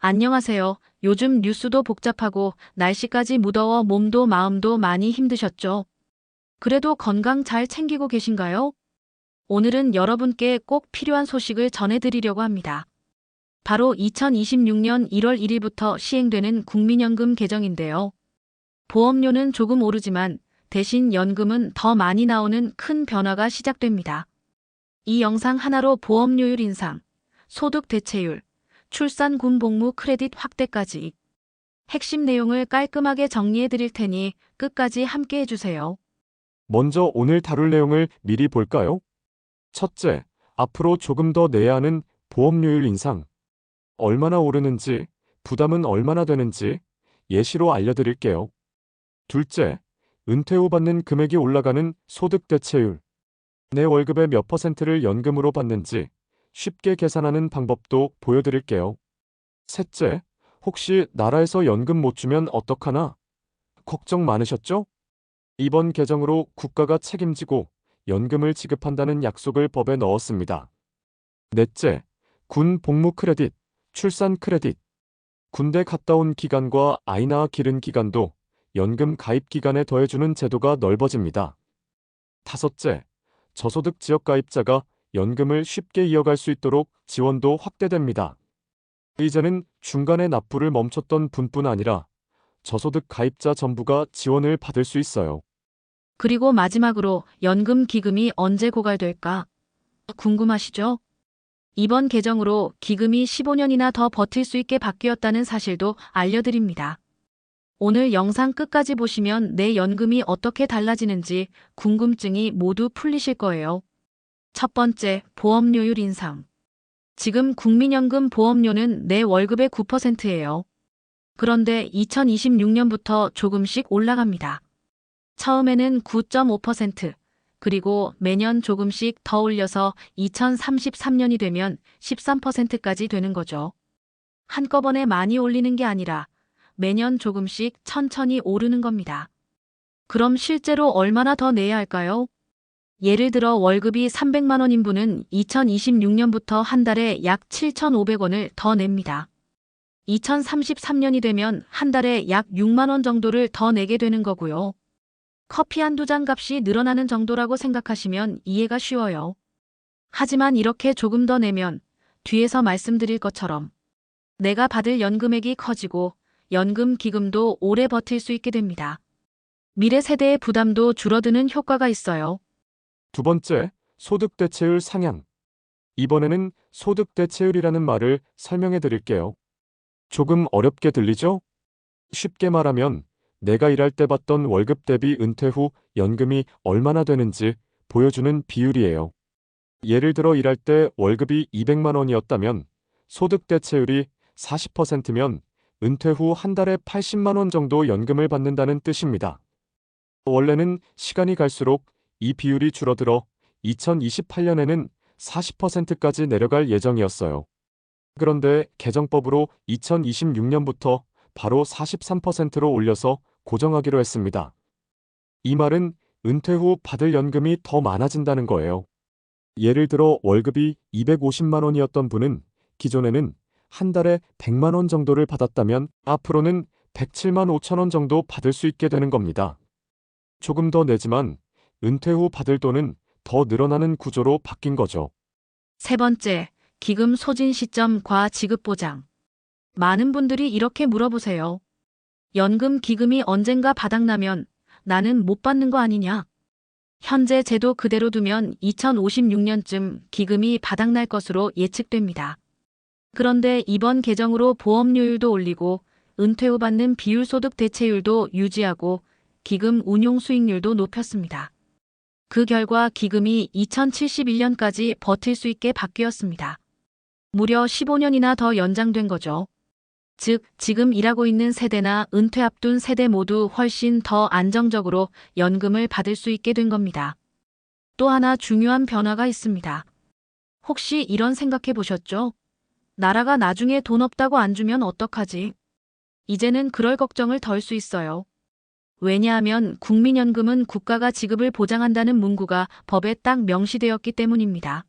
안녕하세요. 요즘 뉴스도 복잡하고 날씨까지 무더워 몸도 마음도 많이 힘드셨죠? 그래도 건강 잘 챙기고 계신가요? 오늘은 여러분께 꼭 필요한 소식을 전해드리려고 합니다. 바로 2026년 1월 1일부터 시행되는 국민연금 개정인데요. 보험료는 조금 오르지만 대신 연금은 더 많이 나오는 큰 변화가 시작됩니다. 이 영상 하나로 보험료율 인상, 소득 대체율, 출산군 복무 크레딧 확대까지 핵심 내용을 깔끔하게 정리해 드릴 테니 끝까지 함께 해주세요. 먼저 오늘 다룰 내용을 미리 볼까요? 첫째, 앞으로 조금 더 내야 하는 보험료율 인상. 얼마나 오르는지, 부담은 얼마나 되는지 예시로 알려드릴게요. 둘째, 은퇴 후 받는 금액이 올라가는 소득 대체율. 내 월급의 몇 퍼센트를 연금으로 받는지 쉽게 계산하는 방법도 보여드릴게요. 셋째, 혹시 나라에서 연금 못 주면 어떡하나? 걱정 많으셨죠? 이번 개정으로 국가가 책임지고 연금을 지급한다는 약속을 법에 넣었습니다. 넷째, 군 복무 크레딧, 출산 크레딧. 군대 갔다 온 기간과 아이 낳아 기른 기간도 연금 가입 기간에 더해주는 제도가 넓어집니다. 다섯째, 저소득 지역 가입자가 연금을 쉽게 이어갈 수 있도록 지원도 확대됩니다. 이제는 중간에 납부를 멈췄던 분뿐 아니라 저소득 가입자 전부가 지원을 받을 수 있어요. 그리고 마지막으로 연금 기금이 언제 고갈될까? 궁금하시죠? 이번 개정으로 기금이 15년이나 더 버틸 수 있게 바뀌었다는 사실도 알려드립니다. 오늘 영상 끝까지 보시면 내 연금이 어떻게 달라지는지 궁금증이 모두 풀리실 거예요. 첫 번째, 보험료율 인상. 지금 국민연금 보험료는 내 월급의 9%예요. 그런데 2026년부터 조금씩 올라갑니다. 처음에는 9.5%, 그리고 매년 조금씩 더 올려서 2033년이 되면 13%까지 되는 거죠. 한꺼번에 많이 올리는 게 아니라 매년 조금씩 천천히 오르는 겁니다. 그럼 실제로 얼마나 더 내야 할까요? 예를 들어 월급이 300만 원인 분은 2026년부터 한 달에 약 7,500원을 더 냅니다. 2033년이 되면 한 달에 약 6만 원 정도를 더 내게 되는 거고요. 커피 한두 잔 값이 늘어나는 정도라고 생각하시면 이해가 쉬워요. 하지만 이렇게 조금 더 내면 뒤에서 말씀드릴 것처럼 내가 받을 연금액이 커지고 연금 기금도 오래 버틸 수 있게 됩니다. 미래 세대의 부담도 줄어드는 효과가 있어요. 두 번째, 소득 대체율 상향. 이번에는 소득 대체율이라는 말을 설명해 드릴게요. 조금 어렵게 들리죠? 쉽게 말하면 내가 일할 때 받던 월급 대비 은퇴 후 연금이 얼마나 되는지 보여주는 비율이에요. 예를 들어 일할 때 월급이 200만 원이었다면 소득 대체율이 40%면 은퇴 후 한 달에 80만 원 정도 연금을 받는다는 뜻입니다. 원래는 시간이 갈수록 이 비율이 줄어들어 2028년에는 40%까지 내려갈 예정이었어요. 그런데 개정법으로 2026년부터 바로 43%로 올려서 고정하기로 했습니다. 이 말은 은퇴 후 받을 연금이 더 많아진다는 거예요. 예를 들어 월급이 250만 원이었던 분은 기존에는 한 달에 100만 원 정도를 받았다면 앞으로는 107만 5천 원 정도 받을 수 있게 되는 겁니다. 조금 더 내지만 은퇴 후 받을 돈은 더 늘어나는 구조로 바뀐 거죠. 세 번째, 기금 소진 시점 과 지급 보장. 많은 분들이 이렇게 물어보세요. 연금 기금이 언젠가 바닥나면 나는 못 받는 거 아니냐? 현재 제도 그대로 두면 2056년쯤 기금이 바닥날 것으로 예측됩니다. 그런데 이번 개정으로 보험료율도 올리고 은퇴 후 받는 비율소득 대체율도 유지하고 기금 운용 수익률도 높였습니다. 그 결과 기금이 2071년까지 버틸 수 있게 바뀌었습니다. 무려 15년이나 더 연장된 거죠. 즉, 지금 일하고 있는 세대나 은퇴 앞둔 세대 모두 훨씬 더 안정적으로 연금을 받을 수 있게 된 겁니다. 또 하나 중요한 변화가 있습니다. 혹시 이런 생각해 보셨죠? 나라가 나중에 돈 없다고 안 주면 어떡하지? 이제는 그럴 걱정을 덜 수 있어요. 왜냐하면 국민연금은 국가가 지급을 보장한다는 문구가 법에 딱 명시되었기 때문입니다.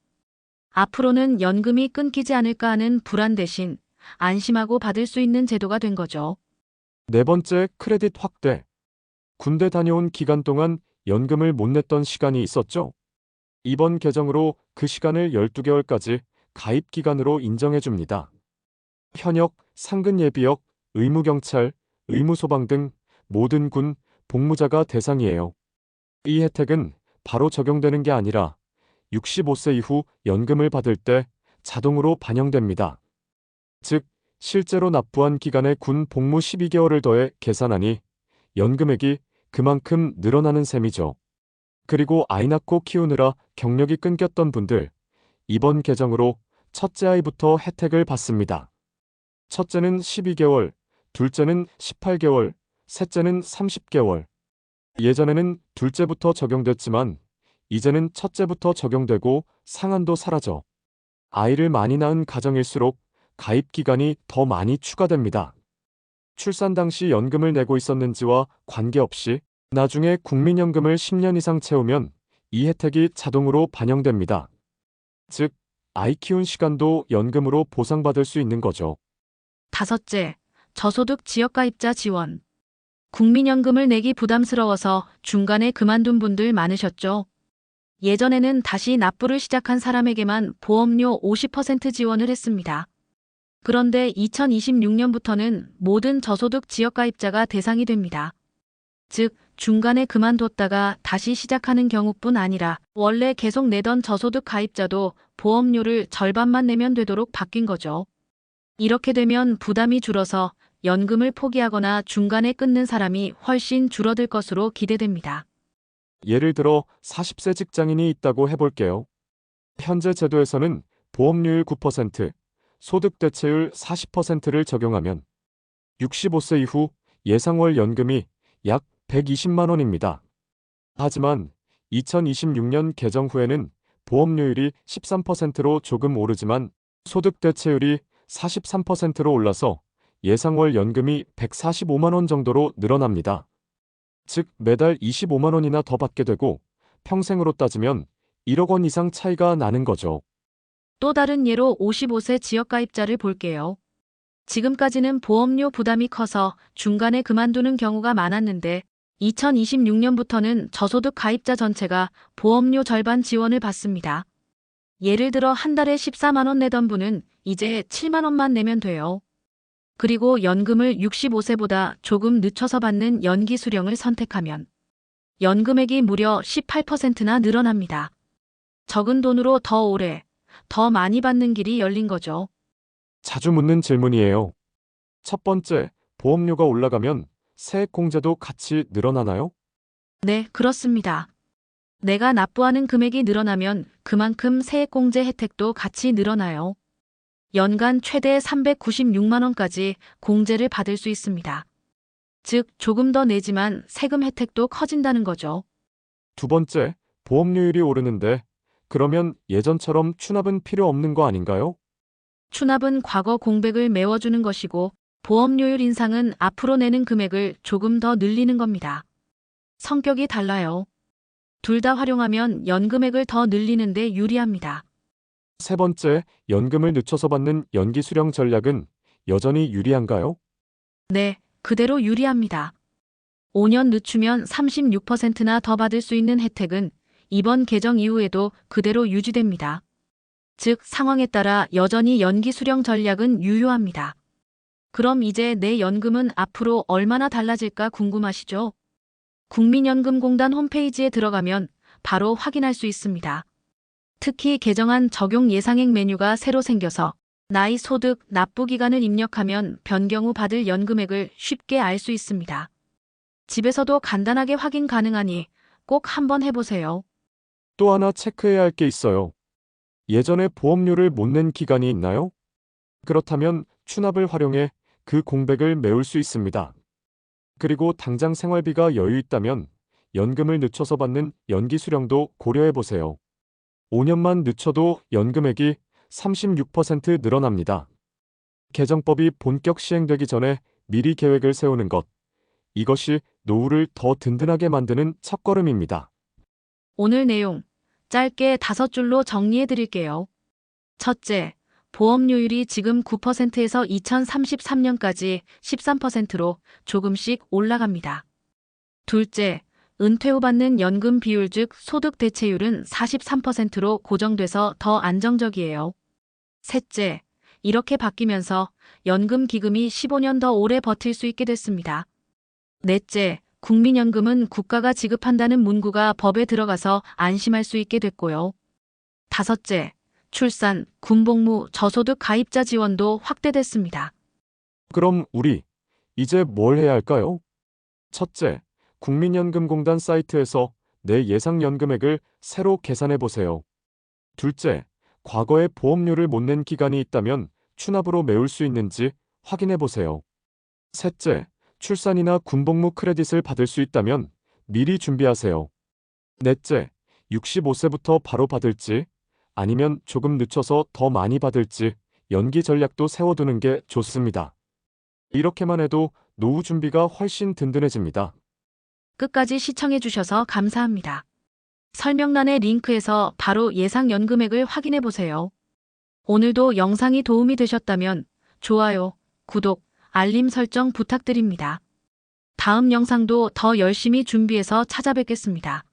앞으로는 연금이 끊기지 않을까 하는 불안 대신 안심하고 받을 수 있는 제도가 된 거죠. 네 번째, 크레딧 확대. 군대 다녀온 기간 동안 연금을 못 냈던 시간이 있었죠? 이번 개정으로 그 시간을 12개월까지 가입 기간으로 인정해 줍니다. 현역, 상근 예비역, 의무경찰, 의무소방 등 모든 군, 복무자가 대상이에요. 이 혜택은 바로 적용되는 게 아니라 65세 이후 연금을 받을 때 자동으로 반영됩니다. 즉, 실제로 납부한 기간에 군 복무 12개월을 더해 계산하니 연금액이 그만큼 늘어나는 셈이죠. 그리고 아이 낳고 키우느라 경력이 끊겼던 분들, 이번 개정으로 첫째 아이부터 혜택을 받습니다. 첫째는 12개월, 둘째는 18개월, 셋째는 30개월. 예전에는 둘째부터 적용됐지만 이제는 첫째부터 적용되고 상한도 사라져 아이를 많이 낳은 가정일수록 가입 기간이 더 많이 추가됩니다. 출산 당시 연금을 내고 있었는지와 관계없이 나중에 국민연금을 10년 이상 채우면 이 혜택이 자동으로 반영됩니다. 즉, 아이 키운 시간도 연금으로 보상받을 수 있는 거죠. 다섯째, 저소득 지역가입자 지원. 국민연금을 내기 부담스러워서 중간에 그만둔 분들 많으셨죠? 예전에는 다시 납부를 시작한 사람에게만 보험료 50% 지원을 했습니다. 그런데 2026년부터는 모든 저소득 지역가입자가 대상이 됩니다. 즉, 중간에 그만뒀다가 다시 시작하는 경우뿐 아니라 원래 계속 내던 저소득 가입자도 보험료를 절반만 내면 되도록 바뀐 거죠. 이렇게 되면 부담이 줄어서 연금을 포기하거나 중간에 끊는 사람이 훨씬 줄어들 것으로 기대됩니다. 예를 들어 40세 직장인이 있다고 해볼게요. 현재 제도에서는 보험료율 9%, 소득 대체율 40%를 적용하면 65세 이후 예상월 연금이 약 120만 원입니다. 하지만 2026년 개정 후에는 보험료율이 13%로 조금 오르지만 소득 대체율이 43%로 올라서 예상월 연금이 145만 원 정도로 늘어납니다. 즉, 매달 25만 원이나 더 받게 되고 평생으로 따지면 1억 원 이상 차이가 나는 거죠. 또 다른 예로 55세 지역가입자를 볼게요. 지금까지는 보험료 부담이 커서 중간에 그만두는 경우가 많았는데 2026년부터는 저소득 가입자 전체가 보험료 절반 지원을 받습니다. 예를 들어 한 달에 14만 원 내던 분은 이제 7만 원만 내면 돼요. 그리고 연금을 65세보다 조금 늦춰서 받는 연기 수령을 선택하면 연금액이 무려 18%나 늘어납니다. 적은 돈으로 더 오래, 더 많이 받는 길이 열린 거죠. 자주 묻는 질문이에요. 첫 번째, 보험료가 올라가면 세액공제도 같이 늘어나나요? 네, 그렇습니다. 내가 납부하는 금액이 늘어나면 그만큼 세액공제 혜택도 같이 늘어나요. 연간 최대 396만 원까지 공제를 받을 수 있습니다. 즉, 조금 더 내지만 세금 혜택도 커진다는 거죠. 두 번째, 보험료율이 오르는데 그러면 예전처럼 추납은 필요 없는 거 아닌가요? 추납은 과거 공백을 메워주는 것이고 보험료율 인상은 앞으로 내는 금액을 조금 더 늘리는 겁니다. 성격이 달라요. 둘 다 활용하면 연금액을 더 늘리는데 유리합니다. 세 번째, 연금을 늦춰서 받는 연기 수령 전략은 여전히 유리한가요? 네, 그대로 유리합니다. 5년 늦추면 36%나 더 받을 수 있는 혜택은 이번 개정 이후에도 그대로 유지됩니다. 즉, 상황에 따라 여전히 연기 수령 전략은 유효합니다. 그럼 이제 내 연금은 앞으로 얼마나 달라질까 궁금하시죠? 국민연금공단 홈페이지에 들어가면 바로 확인할 수 있습니다. 특히 개정안 적용 예상액 메뉴가 새로 생겨서 나이, 소득, 납부 기간을 입력하면 변경 후 받을 연금액을 쉽게 알 수 있습니다. 집에서도 간단하게 확인 가능하니 꼭 한번 해보세요. 또 하나 체크해야 할 게 있어요. 예전에 보험료를 못 낸 기간이 있나요? 그렇다면 추납을 활용해 그 공백을 메울 수 있습니다. 그리고 당장 생활비가 여유 있다면 연금을 늦춰서 받는 연기 수령도 고려해 보세요. 5년만 늦춰도 연금액이 36% 늘어납니다. 개정법이 본격 시행되기 전에 미리 계획을 세우는 것. 이것이 노후를 더 든든하게 만드는 첫걸음입니다. 오늘 내용 짧게 5줄로 정리해 드릴게요. 첫째, 보험료율이 지금 9%에서 2033년까지 13%로 조금씩 올라갑니다. 둘째, 은퇴 후 받는 연금 비율 즉 소득 대체율은 43%로 고정돼서 더 안정적이에요. 셋째, 이렇게 바뀌면서 연금 기금이 15년 더 오래 버틸 수 있게 됐습니다. 넷째, 국민연금은 국가가 지급한다는 문구가 법에 들어가서 안심할 수 있게 됐고요. 다섯째, 출산, 군복무, 저소득 가입자 지원도 확대됐습니다. 그럼 우리 이제 뭘 해야 할까요? 첫째, 국민연금공단 사이트에서 내 예상 연금액을 새로 계산해 보세요. 둘째, 과거에 보험료를 못 낸 기간이 있다면 추납으로 메울 수 있는지 확인해 보세요. 셋째, 출산이나 군복무 크레딧을 받을 수 있다면 미리 준비하세요. 넷째, 65세부터 바로 받을지 아니면 조금 늦춰서 더 많이 받을지 연기 전략도 세워두는 게 좋습니다. 이렇게만 해도 노후 준비가 훨씬 든든해집니다. 끝까지 시청해주셔서 감사합니다. 설명란의 링크에서 바로 예상 연금액을 확인해 보세요. 오늘도 영상이 도움이 되셨다면 좋아요, 구독, 알림 설정 부탁드립니다. 다음 영상도 더 열심히 준비해서 찾아뵙겠습니다.